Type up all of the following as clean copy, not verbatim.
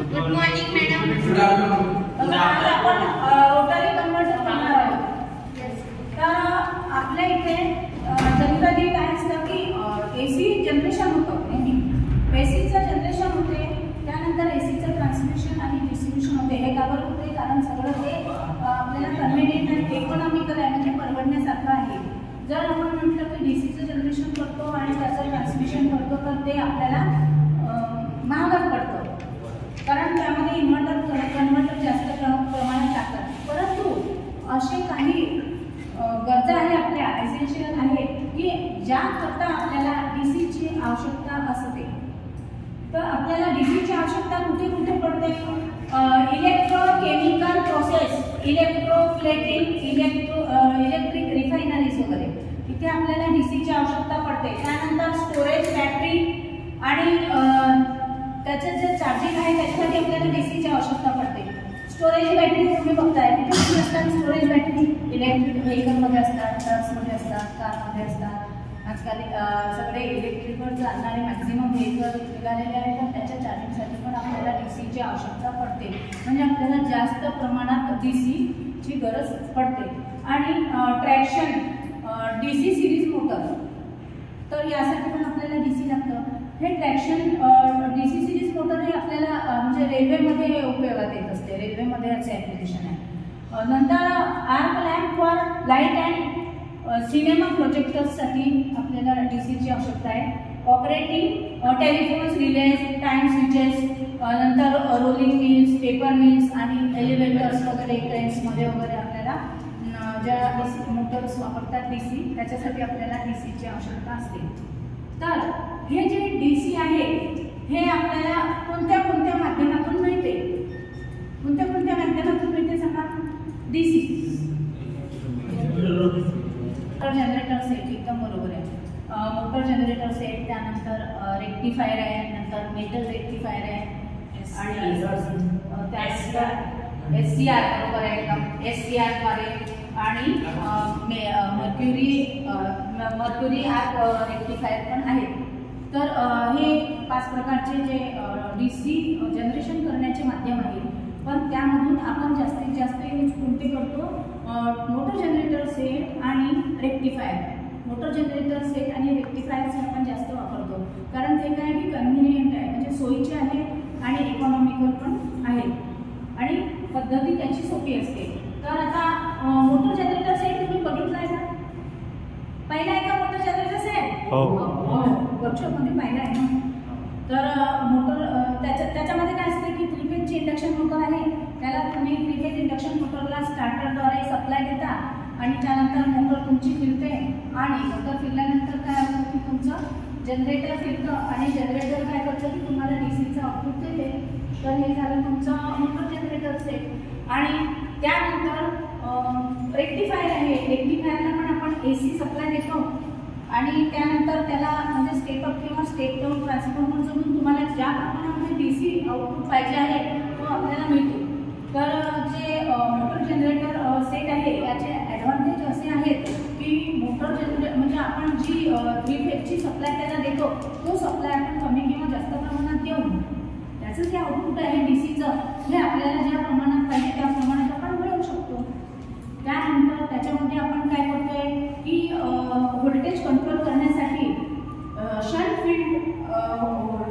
Good morning madam. आज आपण rotary converter करणार आहोत. तर आपल्या इथे जनरली काय असतं की एसी जनरेशन होतं नेहमी. एसीचं जनरेशन होते, त्यानंतर एसीचं ट्रान्समिशन आणि डिस्ट्रीब्युशन होते. हे का बरं होते? कारण सगळं ते आपल्याला कन्व्हिनियंट आणि इकॉनॉमिकल आहे, म्हणजे परवडण्यासारखं आहे. जर आपण म्हटलं की डीसीचं जनरेशन करतो आणि त्याचं ट्रान्समिशन करतो तर ते आपल्याला महागात पडतं, कारण त्यामध्ये कन्व्हर्टर जास्त प्रमाणात लागतात. परंतु असे काही गरजा आहे आपल्या एसेन्शियल आहेत की ज्या करता आपल्याला डीसीची आवश्यकता असते. तर आपल्याला डीसीची आवश्यकता कुठे कुठे पडते? Electrochemical process, electroplating, electric refineries वगैरे, इथे आपल्याला डीसीची आवश्यकता पडते. त्यानंतर स्टोरेज बॅटरी आणि त्याचे जे चार्जिंग आहे त्याच्यासाठी आपल्याला डीसीची आवश्यकता पडते. स्टोरेज बॅटरी तुम्ही बघताय तिथे कुठे असतात? स्टोरेज बॅटरी इलेक्ट्रिक व्हेकलमध्ये असतात, ट्रक्समध्ये असतात, कारमध्ये असतात. आजकाल सगळे इलेक्ट्रिकवर चालणारे मॅक्झिमम व्हेकल निघालेले आहेत, तर त्याच्या चार्जिंगसाठी पण आपल्याला डीसीची आवश्यकता पडते. म्हणजे आपल्याला जास्त प्रमाणात डीसीची गरज पडते. आणि ट्रॅक्शन डीसी सिरीज मोटर, तर यासाठी पण आपल्याला डीसी लागतं. हे ट्रॅक्शन डीसी सिरीज मोटर हे आपल्याला म्हणजे रेल्वेमध्ये उपयोगात येत असते. रेल्वेमध्ये याचे ॲप्लिकेशन आहे. नंतर arc lamp for light and cinema प्रोजेक्टर्ससाठी आपल्याला डीसीची आवश्यकता आहे. Operating telephones, relays, time switches, नंतर रोलिंग मिल्स, पेपर मिल्स आणि एलिव्हेटर्स वगैरे, ट्रेन्समध्ये वगैरे आपल्याला ज्या डीसी मोटर्स वापरतात डीसी, त्याच्यासाठी आपल्याला डीसीची आवश्यकता असते. तर हे जे डीसी आहे हे आपल्याला कोणत्या कोणत्या माध्यमातून मिळते? कोणत्या कोणत्या माध्यमातून मिळते सांगा? डीसी मोटर जनरेटर सेट, एकदम बरोबर आहे. मोटर जनरेटर सेट, त्यानंतर रेक्टिफायर आहे, नंतर मेटल रेक्टिफायर आहे, आणि त्यानंतर SCR, बरोबर आहे एकदम, SCR द्वारे, आणि मर्क्युरी आर्क रेक्टिफायर पण आहेत. तर हे 5 प्रकारचे जे डीसी जनरेशन करण्याचे माध्यम आहे. पण त्यामधून आपण जास्तीत जास्त यूज कोणते करतो? मोटर जनरेटर सेट आणि रेक्टिफायर. मोटर जनरेटर सेट आणि रेक्टिफायरचे आपण जास्त वापरतो, कारण ते काय की कन्व्हिनियंट आहे, म्हणजे सोयीचे आहे आणि इकॉनॉमिकल पण आहे, आणि पद्धती त्याची सोपी असते. तर आता मोटर जनरेटर सेट तुम्ही बघितलाय का? पाहिला आहे का मोटर जनरेटर सेट? हो, वर्कशॉपमध्ये पाहिला आहे ना. तर मोटर त्याच्यामध्ये काय असते की 3 फेजची इंडक्शन मोटर आहे. त्याला तुम्ही 3 फेज इंडक्शन मोटरला स्टार्टरद्वारे सप्लाय देता, आणि त्यानंतर मोटर तुमची फिरते, आणि मोटर फिरल्यानंतर काय होतं की तुमचं जनरेटर फिरतं, आणि जनरेटर काय करतं की तुम्हाला डीसीचं आउटपुट देते. तर हे झालं तुमचं मोटर जनरेटर सेट. आणि त्यानंतर रेक्टिफायर आहे. रेक्टिफायरला पण आपण एसी सप्लाय देतो, आणि त्यानंतर त्याला म्हणजे स्टेप अप किंवा स्टेप डाऊन ट्रान्सफॉर्मर जोडून तुम्हाला ज्या प्रमाणामध्ये डीसी आउटपुट पाहिजे आहे तो आपल्याला मिळतो. तर जे मोटर जनरेटर सेट आहे याचे ॲडव्हान्टेज असे आहेत की मोटर म्हणजे आपण जी 3 फेजची सप्लाय त्याला देतो, तो सप्लाय आपण कमी किंवा जास्त प्रमाणात देऊन त्याचं जे आउटपुट आहे डीसीचं, हे आपल्याला ज्या प्रमाणात पाहिजे त्या प्रमाणात आपण मिळवू शकतो. त्यानंतर त्याच्यामध्ये आपण काय करतोय की व्होल्टेज कंट्रोल करण्यासाठी शंट फील्ड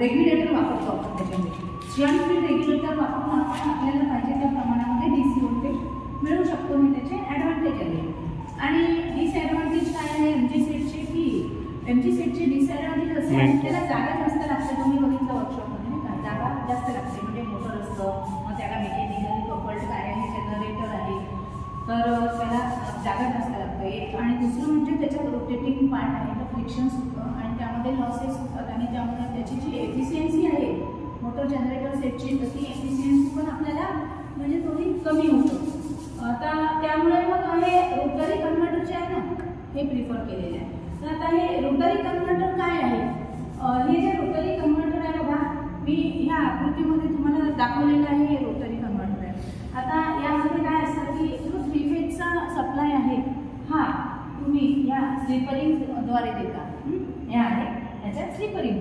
रेग्युलेटर वापरतो आपण. त्याच्यामध्ये शंट फील्ड रेग्युलेटर वापरून आपण आपल्याला पाहिजे त्या प्रमाणामध्ये डीसी व्होल्टेज मिळवू शकतो. हे त्याचे ॲडव्हान्टेज आहे. आणि डिसॲडव्हान्टेज काय आहे एमजी सेटचे? की एमजी सेटचे डिसॲडव्हान्टेज असे आहे त्याला जागा जास्त लागते. तुम्ही बघितलं वर्कशॉपमध्ये नाही का, जागा जास्त लागते. म्हणजे मोटर असतं, मग त्याला मेकॅनिकली कपल्ड काय आहे, जनरेटर आहे, तर त्याला जागा जास्त लागते. आणि दुसरं म्हणजे त्याच्यात रोटेटिंग पार्ट आहे, तर फ्रिक्शन्स होतं, आणि त्यामध्ये लॉसेस होतात, आणि त्यामुळे त्याची जी एफिशियन्सी आहे मोटर जनरेटर सेटची, तर ती एफिशियन्सी पण आपल्याला म्हणजे थोडी कमी होतं. आता त्यामुळे मग हे रोटरी कन्व्हर्टर जे आहे ना हे प्रिफर केलेले आहे. तर आता हे रोटरी कन्व्हर्टर काय आहे? हे जे रोटरी कन्व्हर्टर आहे बघा, मी ह्या आकृतीमध्ये तुम्हाला दाखवलेलं आहे. हे रोटरी कन्व्हर्टर आहे. आता यामध्ये काय असतं की जो 3 फेजचा सप्लाय आहे हा तुम्ही या स्लीपरिंगद्वारे देता. हे आहे याच्यात स्लीपरिंग,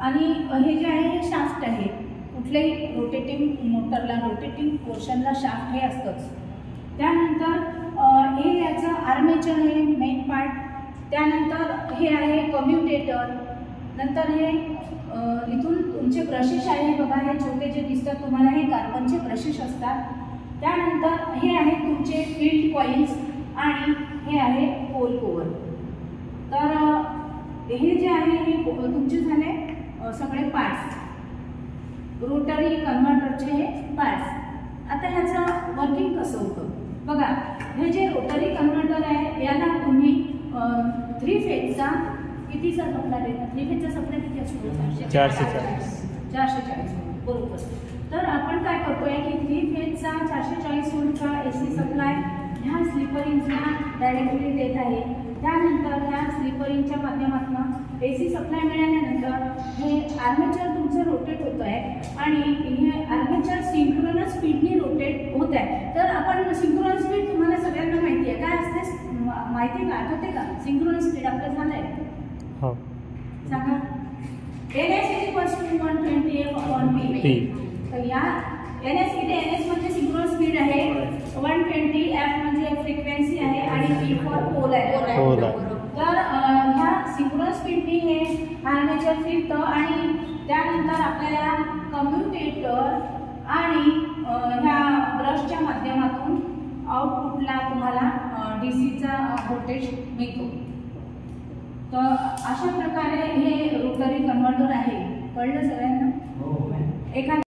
आणि हे जे आहे हे शाफ्ट आहे. कुठल्याही रोटेटिंग मोटरला रोटेटिंग पोर्शनला शाफ्ट हे असतंच. त्यानंतर हे याचं आर्मेचर आहे मेन पार्ट. त्यानंतर हे आहे कम्युटेटर. नंतर हे इथून तुमचे ब्रशेस आहे बघा, हे छोटे जे दिसतात तुम्हाला हे कार्बनचे ब्रशेस असतात. त्यानंतर हे आहे तुमचे फील्ड कॉइल्स आणि हे आहे पोल कोवर. तर हे जे आहे हे तुमचे झाले सगळे पार्ट्स, रोटरी कन्व्हर्टरचे हे पार्ट्स. आता ह्याचं वर्किंग कसं होतं बघा. हे जे रोटरी कन्व्हर्टर आहे याला तुम्ही 3 फेजचा कितीचा सप्लाय देता? 3 फेजचा सप्लाय किती असतो? 440 बरोबर. तर आपण काय करतोय की 3 फेजचा 440 वोल्टचा AC सप्लाय ह्या स्लीपर इंजिनला डायरेक्टली देत आहे. त्यानंतर ह्या स्लीपर इंजिनच्या माध्यमातून AC सप्लाय मिळाल्यानंतर हे आर्मेचर तुमचं रोटेट होत आहे आणि हे आर्मेचर सिंक्रोनस स्पीडनी रोटेट होत आहे. तर आपण सिंक्रोनस स्पीड तुम्हाला सगळ्यांना माहिती आहे काय असते, माहिती का, आठवते का? सिंक्रोनस स्पीड आपलं झालं आहे हो सांगा. NS = 120F/P. तर या NS इथे NS म्हणजे सिंक्रोनस स्पीड आहे, 120 F म्हणजे फ्रिक्वेन्सी आहे आणि P फॉर पोल आहे. तर ह्या सिंक्रोनस स्पीडनी हे आर्मेचर फिरतं आणि त्यानंतर आपल्याला कम्युटेटर आणि ह्या ब्रशच्या माध्यमातून आउटपुटला तुम्हाला DCचा व्होल्टेज मिळतो. तर अशा प्रकारे हे रोटरी कन्व्हर्टर आहे. कळलं सगळ्यांना? एखाद्या